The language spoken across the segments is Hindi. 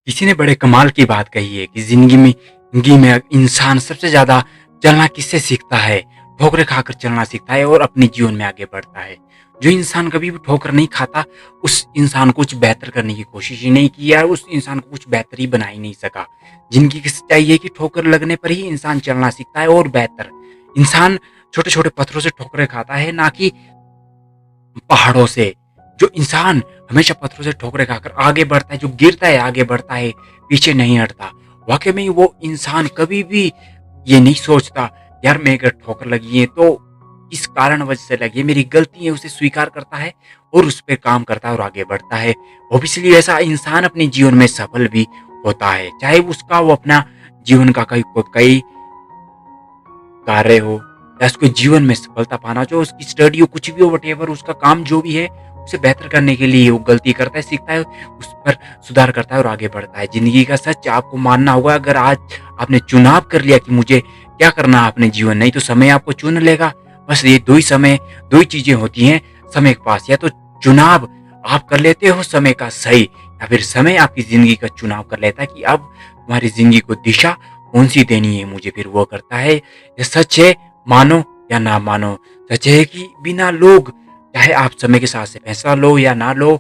किसी ने बड़े कमाल की बात कही है कि जिंदगी में इंसान सबसे ज्यादा चलना किससे सीखता है? ठोकरें खाकर चलना सीखता है और अपने जीवन में आगे बढ़ता है। जो इंसान कभी भी ठोकर नहीं खाता, उस इंसान को कुछ बेहतर करने की कोशिश ही नहीं की, या उस इंसान को कुछ बेहतर ही बना ही नहीं सका। जिंदगी की सच्चाई है कि ठोकर लगने पर ही इंसान चलना सीखता है और बेहतर। इंसान छोटे छोटे पत्थरों से ठोकरें खाता है, ना कि पहाड़ों से। जो इंसान हमेशा पत्थरों से ठोकरें खाकर आगे बढ़ता है, जो गिरता है आगे बढ़ता है, पीछे नहीं हटता, वाकई में वो इंसान कभी भी ये नहीं सोचता यार मैं अगर ठोकर लगी है तो किस कारण वजह से लगी है, मेरी गलती है, उसे स्वीकार करता है और उस पर काम करता है और आगे बढ़ता है। ऑब्वियसली ऐसा इंसान अपने जीवन में सफल भी होता है, चाहे उसका वो अपना जीवन का कई कार्य हो या उसको जीवन में सफलता पाना, जो उसकी स्टडी हो, कुछ भी हो, वटेवर उसका काम जो भी है, उसे बेहतर करने के लिए वो गलती करता है, सीखता है, उस पर सुधार करता है और आगे बढ़ता है। जिंदगी का सच आपको मानना होगा। अगर आज आपने चुनाव कर लिया कि मुझे क्या करना है अपने जीवन, नहीं तो समय आपको चुन लेगा। बस ये दो ही चीजें होती हैं समय के पास, या तो चुनाव आप कर लेते हो समय का सही, या फिर समय आपकी जिंदगी का चुनाव कर लेता है कि अब तुम्हारी जिंदगी को दिशा कौन सी देनी है मुझे, फिर वो करता है। ये सच है, मानो या ना मानो। सच है कि बिना लोग, चाहे आप समय के साथ से फैसला लो या ना लो,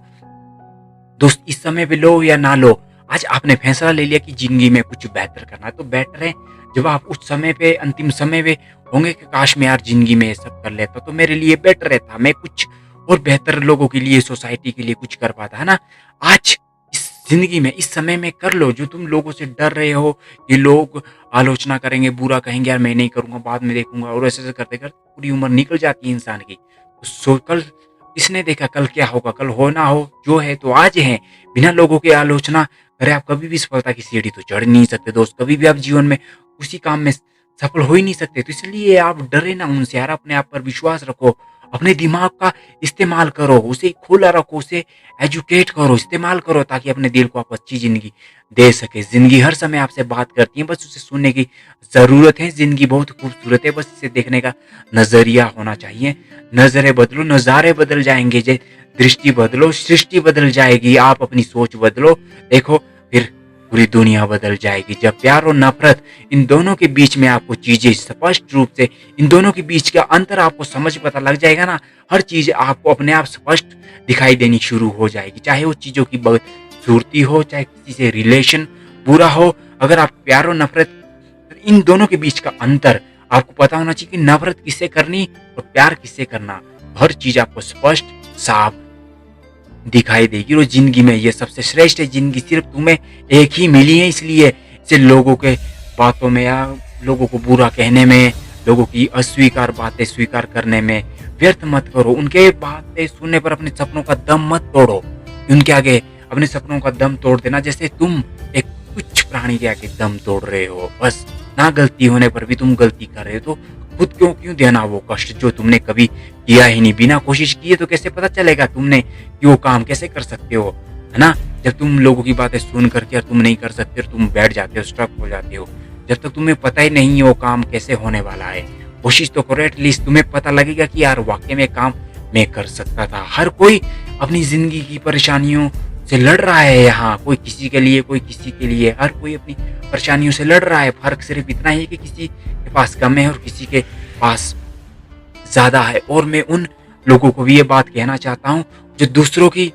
दोस्त इस समय पे लो या ना लो, आज आपने फैसला ले लिया कि जिंदगी में कुछ बेहतर करना है, तो बेटर है जब आप उस समय पे, अंतिम समय पे होंगे कि काश मैं यार जिंदगी में ये सब कर लेता तो मेरे लिए बेटर रहता, मैं कुछ और बेहतर लोगों के लिए, सोसाइटी के लिए कुछ कर पाता, है ना। आज इस जिंदगी में, इस समय में कर लो। जो तुम लोगों से डर रहे हो कि लोग आलोचना करेंगे, बुरा कहेंगे, यार मैं नहीं करूंगा, बाद में देखूंगा, और ऐसे ऐसे करते करते पूरी उम्र निकल जाती है इंसान की। तो कल किसने देखा कल क्या होगा, कल हो ना हो, जो है तो आज है। बिना लोगों की आलोचना करे आप कभी भी सफलता की सीढ़ी तो चढ़ नहीं सकते दोस्त। कभी भी आप जीवन में उसी काम में सफल हो ही नहीं सकते। तो इसलिए आप डरे ना उनसे यार, अपने आप पर विश्वास रखो, अपने दिमाग का इस्तेमाल करो, उसे खुला रखो, उसे एजुकेट करो, इस्तेमाल करो, ताकि अपने दिल को आप अच्छी जिंदगी दे सके। जिंदगी हर समय आपसे बात करती है, बस उसे सुनने की जरूरत है। जिंदगी बहुत खूबसूरत है, बस इसे देखने का नजरिया होना चाहिए। नजरें बदलो, नजारे बदल जाएंगे। जे दृष्टि बदलो, सृष्टि बदल जाएगी। आप अपनी सोच बदलो, देखो फिर पूरी दुनिया बदल जाएगी। जब प्यार और नफरत, इन दोनों के बीच में आपको चीजें स्पष्ट रूप से, इन दोनों के बीच का अंतर आपको समझ पता लग जाएगा ना, हर चीज आपको अपने आप स्पष्ट दिखाई देनी शुरू हो जाएगी। चाहे वो चीजों की बदसूरती हो, चाहे किसी से रिलेशन बुरा हो, अगर आप प्यार और नफरत, इन दोनों के बीच का अंतर आपको पता होना चाहिए कि नफरत किससे करनी और प्यार किससे करना। हर चीज आपको स्पष्ट साफ दिखाई देगी। और जिंदगी में ये सबसे श्रेष्ठ है। जिंदगी सिर्फ तुम्हें एक ही मिली है, इसलिए इसे लोगों के बातों में या लोगों को बुरा कहने में, लोगों की अस्वीकार बातें स्वीकार करने में व्यर्थ मत करो। उनके बातें सुनने पर अपने सपनों का दम मत तोड़ो। उनके आगे अपने सपनों का दम तोड़ देना जैसे तुम एक कुछ प्राणी के आगे दम तोड़ रहे हो। बस ना गलती होने पर भी तुम गलती कर रहे हो, तो खुद क्यों देना वो कष्ट जो तुमने कभी किया ही नहीं। बिना कोशिश किए तो कैसे पता चलेगा तुमने कि वो काम कैसे कर सकते हो, है ना। जब तुम लोगों की बातें सुन करके और तुम नहीं कर सकते और तुम बैठ जाते हो, स्टक हो जाते हो, जब तक तुम्हें पता ही नहीं है वो काम कैसे होने वाला है, कोशिश तो करो। एटलीस्ट तुम्हें पता लगेगा कि यार वाकई में काम मैं कर सकता था। हर कोई अपनी जिंदगी की परेशानियों से लड़ रहा है यहाँ, कोई किसी के लिए, कोई किसी के लिए, हर कोई अपनी परेशानियों से लड़ रहा है। फर्क सिर्फ इतना ही कि किसी के पास कम है और किसी के पास ज्यादा है। और मैं उन लोगों को भी ये बात कहना चाहता हूँ जो दूसरों की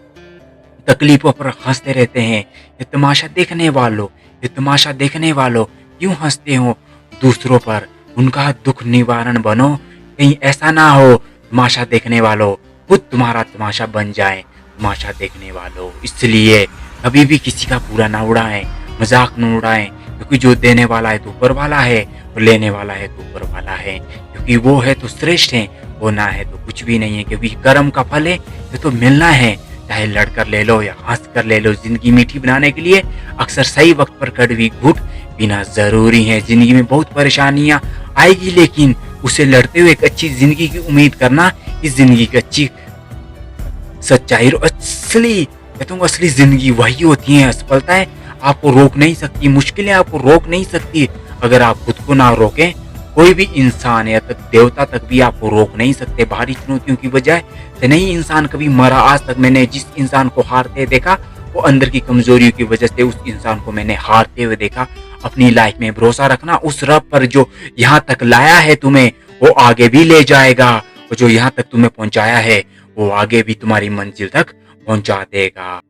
तकलीफों पर हंसते रहते हैं। ये तमाशा देखने वालों, ये तमाशा देखने वालों, क्यों हंसते हो दूसरों पर? उनका दुख निवारण बनो। कहीं ऐसा ना हो तमाशा देखने वालों खुद तुम्हारा तमाशा बन जाए। तमाशा देखने वालों, इसलिए कभी भी किसी का पूरा ना उड़ाएं, मजाक न उड़ाएं, क्योंकि जो देने वाला है तो ऊपर वाला है और लेने वाला है तो ऊपर वाला है। क्योंकि वो है तो श्रेष्ठ है, वो ना है तो कुछ भी नहीं है। क्योंकि कर्म का फल है, ये तो मिलना है। चाहे लड़कर ले लो या हंस कर ले लो। जिंदगी मीठी बनाने के लिए अक्सर सही वक्त पर कड़वी घूंट पीना जरूरी है। जिंदगी में बहुत परेशानियां आएगी, लेकिन उसे लड़ते हुए एक अच्छी जिंदगी की उम्मीद करना, इस जिंदगी की अच्छी सच्चाई और असली, कहता हूँ असली जिंदगी वही होती है। असफलताएं आपको रोक नहीं सकती, मुश्किलें आपको रोक नहीं सकती। अगर आप खुद को ना रोकें, कोई भी इंसान या तक देवता तक भी आपको रोक नहीं सकते। भारी चुनौतियों की वजह से नहीं इंसान कभी मरा। आज तक मैंने जिस इंसान को हारते देखा वो अंदर की कमजोरियों की वजह से उस इंसान को मैंने हारते हुए देखा। अपनी लाइफ में भरोसा रखना उस रब पर जो यहाँ तक लाया है तुम्हें, वो आगे भी ले जाएगा, और जो यहाँ तक तुम्हें पहुंचाया है वो आगे भी तुम्हारी मंजिल तक पहुंचा देगा।